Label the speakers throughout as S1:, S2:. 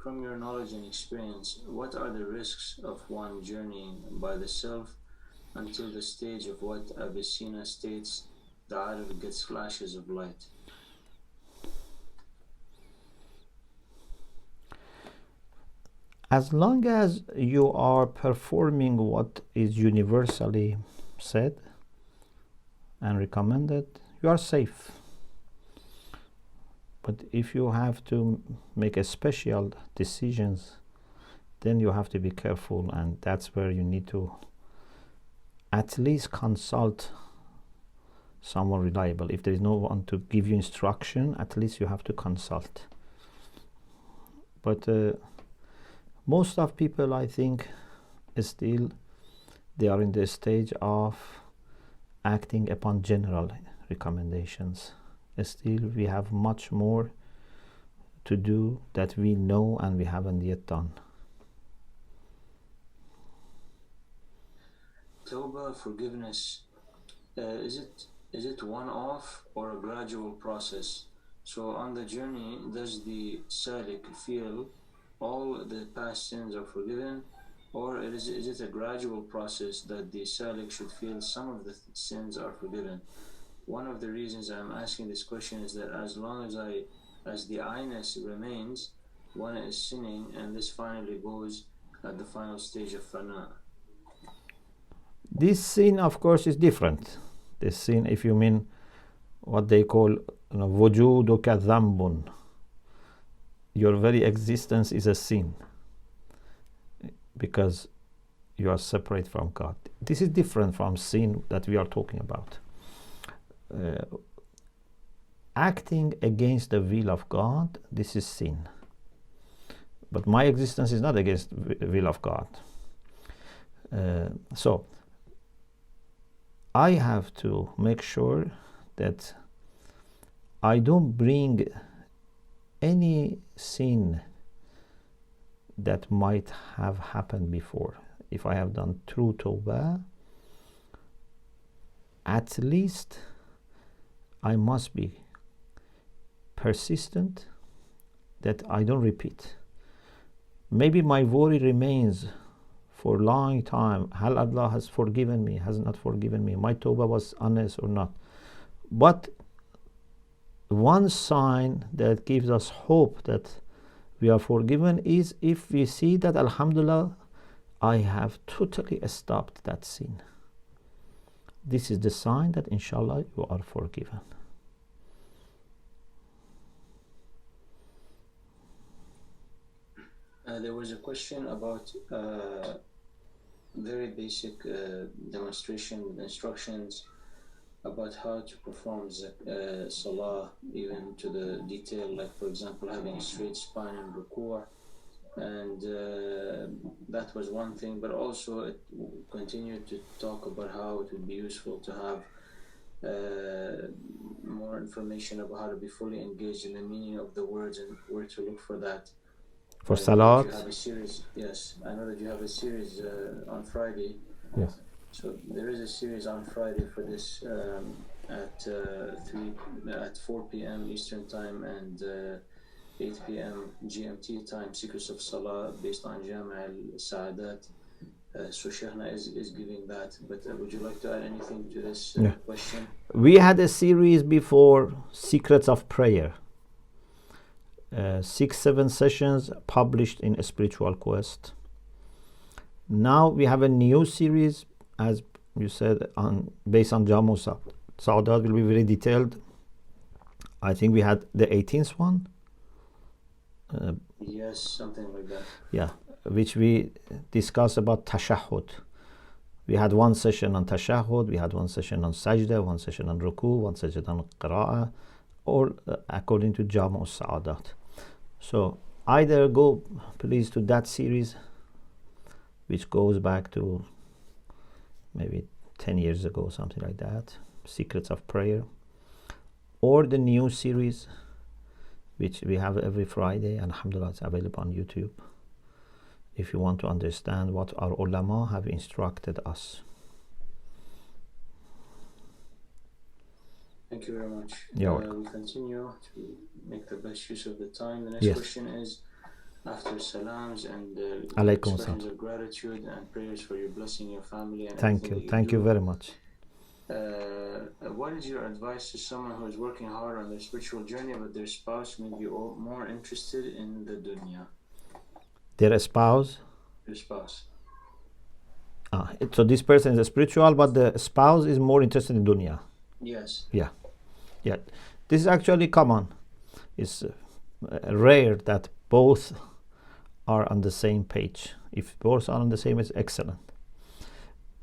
S1: from your knowledge and experience, what are the risks of one journeying by the self until the stage of what Avicenna states, the Arif gets flashes of light?
S2: As long as you are performing what is universally said and recommended, you are safe. But if you have to make a special decisions, then you have to be careful, and that's where you need to at least consult someone reliable. If there is no one to give you instruction, at least you have to consult. But most of people, I think, still they are in the stage of acting upon general recommendations. Still, we have much more to do that we know and we haven't yet done.
S1: Tawbah, forgiveness, is it one-off or a gradual process? So on the journey, does the salik feel all the past sins are forgiven, or is it a gradual process that the salik should feel some of the sins are forgiven? One of the reasons I'm asking this question is that as long as the I-ness remains, one is sinning, and this finally goes at the final stage of fana.
S2: This sin, of course, is different. This sin, if you mean what they call wujuduka dhambun, your very existence is a sin because you are separate from God. This is different from sin that we are talking about. Acting against the will of God, this is sin. But my existence is not against the will of God. So I have to make sure that I don't bring any sin that might have happened before. If I have done true tawbah, at least I must be persistent that I don't repeat. Maybe my worry remains for a long time. Hal Allah has forgiven me, has not forgiven me. My tawbah was honest or not. But one sign that gives us hope that we are forgiven is if we see that, alhamdulillah, I have totally stopped that sin. This is the sign that inshallah you are forgiven.
S1: There was a question about very basic demonstration with instructions about how to perform salah, even to the detail, like for example having a straight spine in ruku', and that was one thing, but also it continued to talk about how it would be useful to have more information about how to be fully engaged in the meaning of the words and where to look for that.
S2: For
S1: I know that you
S2: salat?
S1: have a series, yes, I know that you have a series on Friday.
S2: Yes.
S1: So there is a series on Friday for this at 4 p.m. Eastern Time and 8 p.m. GMT time, Secrets of Salah, based on Jami' al-Sa'adat. So Sheikhna is giving that, but would you like to add anything to this question?
S2: We had a series before, Secrets of Prayer. 6-7 sessions published in Spiritual Quest. Now we have a new series, as you said, based on Jamu Sa'adat, will be very detailed. I think we had the 18th one.
S1: Yes, something like that.
S2: Yeah, which we discussed about tashahhud. We had one session on tashahhud, we had one session on sajda, one session on ruku, one session on qira'ah, all according to Jamu Sa'adat. So either go please to that series, which goes back to maybe 10 years ago, something like that, Secrets of Prayer, or the new series which we have every Friday, and alhamdulillah it's available on YouTube if you want to understand what our ulama have instructed us.
S1: Thank you very much.
S2: You're welcome.
S1: We continue to make the best use of the time. The next question is, after salams and
S2: Alaykum
S1: expressions
S2: salam.
S1: of gratitude and prayers for your blessing your family and
S2: Thank
S1: everything
S2: you.
S1: that you
S2: Thank
S1: do.
S2: you very much.
S1: What is your advice to someone who is working hard on their spiritual journey, but their spouse may be more interested in the dunya?
S2: Their spouse?
S1: Your spouse.
S2: So this person is spiritual, but the spouse is more interested in dunya.
S1: Yes.
S2: Yeah. This is actually common. It's rare that both are on the same page. If both are on the same, it's excellent.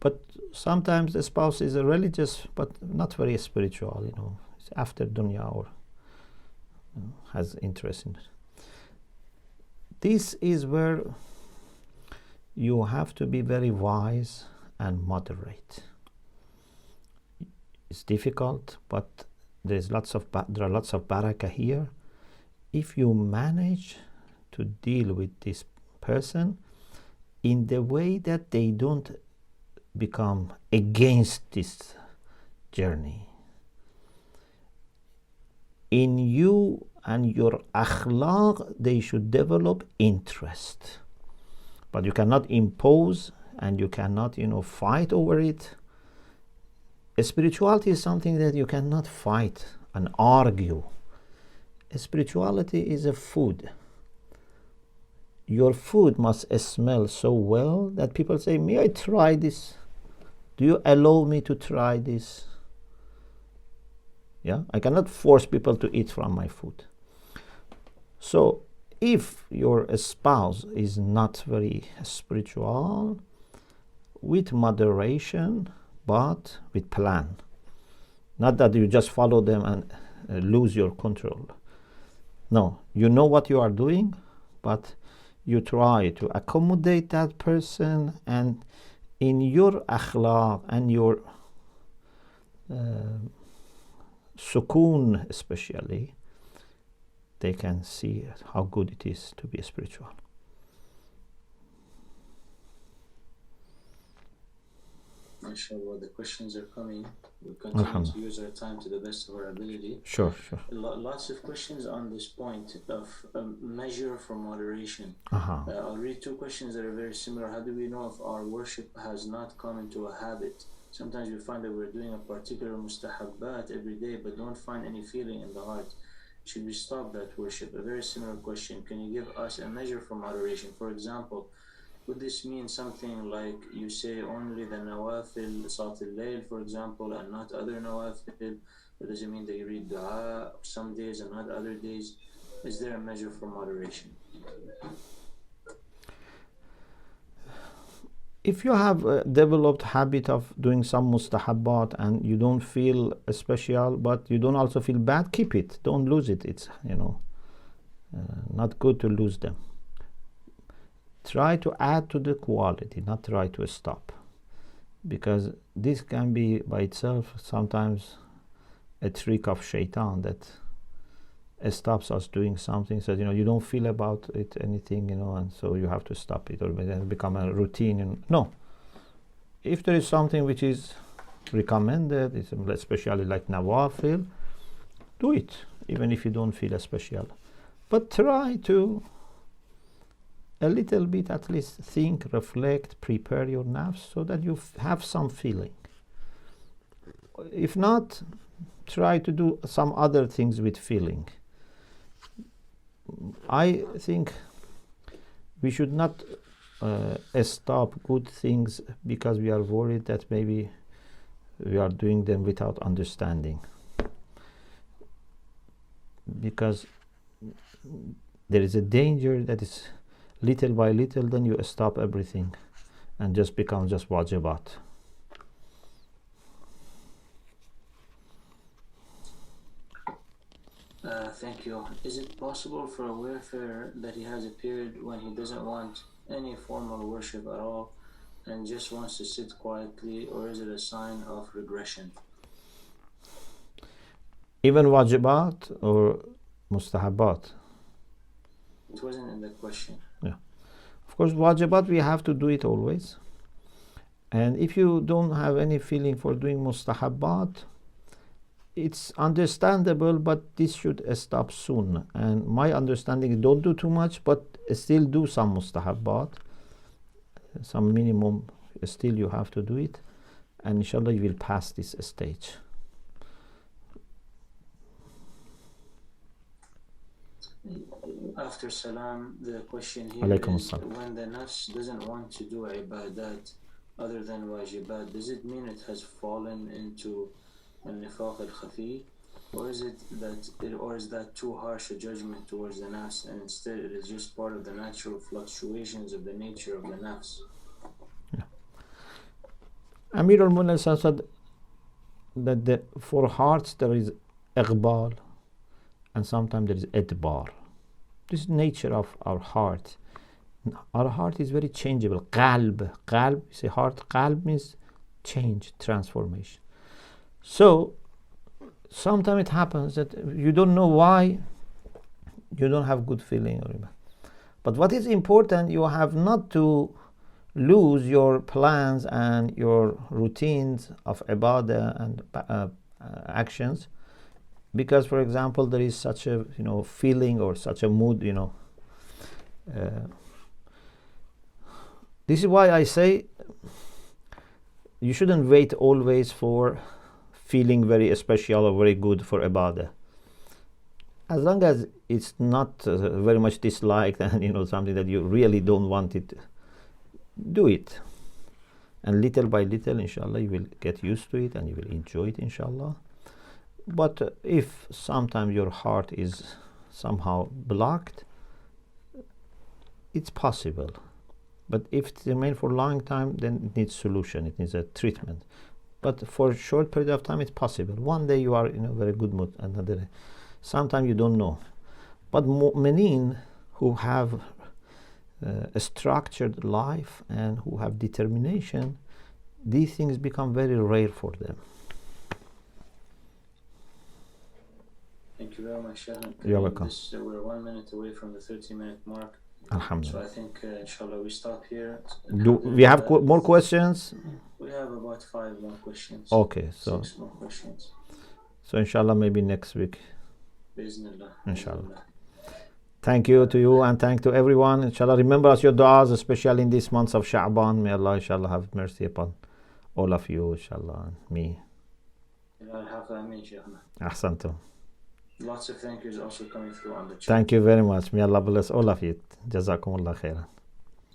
S2: But sometimes the spouse is a religious, but not very spiritual. It's after dunya or has interest in it. This is where you have to be very wise and moderate. It's difficult, but there are lots of barakah here. If you manage to deal with this person in the way that they don't become against this journey, in you and your akhlaq, they should develop interest. But you cannot impose and you cannot, fight over it. Spirituality is something that you cannot fight and argue. Spirituality is a food. Your food must smell so well that people say, may I try this? Do you allow me to try this? Yeah, I cannot force people to eat from my food. So if your spouse is not very spiritual, with moderation, but with plan. Not that you just follow them and lose your control. No, you know what you are doing, but you try to accommodate that person, and in your akhlaq and your sukoon especially, they can see how good it is to be spiritual.
S1: MashaAllah, the questions are coming. We'll continue to use our time to the best of our ability.
S2: Sure.
S1: Lots of questions on this point of measure for moderation. I'll read two questions that are very similar. How do we know if our worship has not come into a habit? Sometimes we find that we're doing a particular mustahabbat every day, but don't find any feeling in the heart. Should we stop that worship? A very similar question. Can you give us a measure for moderation? For example, would this mean something like you say only the nawafil, Salat al-Layl, for example, and not other nawafil? Or does it mean that you read dua some days and not other days? Is there a measure for moderation?
S2: If you have a developed habit of doing some mustahabbat and you don't feel special, but you don't also feel bad, keep it. Don't lose it. It's, not good to lose them. Try to add to the quality, not try to stop. Because this can be by itself sometimes a trick of shaitan that stops us doing something, says, you don't feel about it anything, and so you have to stop it, or it become a routine. No. If there is something which is recommended, especially like nawafil, do it, even if you don't feel special. But try to a little bit at least think, reflect, prepare your nafs so that you have some feeling. If not, try to do some other things with feeling. I think we should not stop good things because we are worried that maybe we are doing them without understanding. Because there is a danger that is little by little, then you stop everything and just become just wajibat.
S1: Thank you. Is it possible for a wayfarer that he has a period when he doesn't want any formal worship at all and just wants to sit quietly, or is it a sign of regression?
S2: Even wajibat or mustahabat?
S1: It wasn't in the question.
S2: Yeah. Of course, wajibat, we have to do it always. And if you don't have any feeling for doing mustahabat, it's understandable, but this should stop soon. And my understanding is don't do too much, but still do some mustahabbat, some minimum. Still you have to do it, and inshallah you will pass this stage.
S1: After salam, the question here is, when the nafs doesn't want to do ibadat other than wajibat, does it mean it has fallen into al-nifaq al-khafi, or is that too harsh a judgment towards the nafs, and instead it is just part of the natural fluctuations of the nature of the nafs?
S2: Amir al-Mu'minin said that for hearts there is iqbal, and sometimes there is idbar. This is nature of our heart. Our heart is very changeable. Qalb, you say heart. Qalb means change, transformation. So sometimes it happens that you don't know why you don't have good feeling. But what is important, you have not to lose your plans and your routines of ibadah and actions, because, for example, there is such a feeling or such a mood. This is why I say you shouldn't wait always for feeling very special or very good for ibadah. As long as it's not very much disliked and something that you really don't want it, do it. And little by little, inshallah, you will get used to it and you will enjoy it, inshallah. But if sometimes your heart is somehow blocked, it's possible. But if it remains for a long time, then it needs solution, it needs a treatment. But for a short period of time, it's possible. One day you are in a very good mood, another sometimes you don't know. But mu'mineen who have a structured life and who have determination, these things become very rare for them.
S1: Thank you very much, Sheikh.
S2: You're welcome.
S1: We're 1 minute away from the 30-minute mark.
S2: Alhamdulillah.
S1: So I think, inshallah, we stop here.
S2: Do we have more questions?
S1: We have about 5 more questions.
S2: Okay, so
S1: 6 more questions.
S2: So inshallah, maybe next week.
S1: Bismillah.
S2: Inshallah. Thank you to you and thank to everyone. Inshallah, remember us your du'as, especially in these months of Sha'ban. May Allah, inshallah, have mercy upon all of you, inshallah, and me. Ahsantum.
S1: Lots of thank yous also coming through on the chat.
S2: Thank you very much. May Allah bless all of you. Jazakumullah khairan.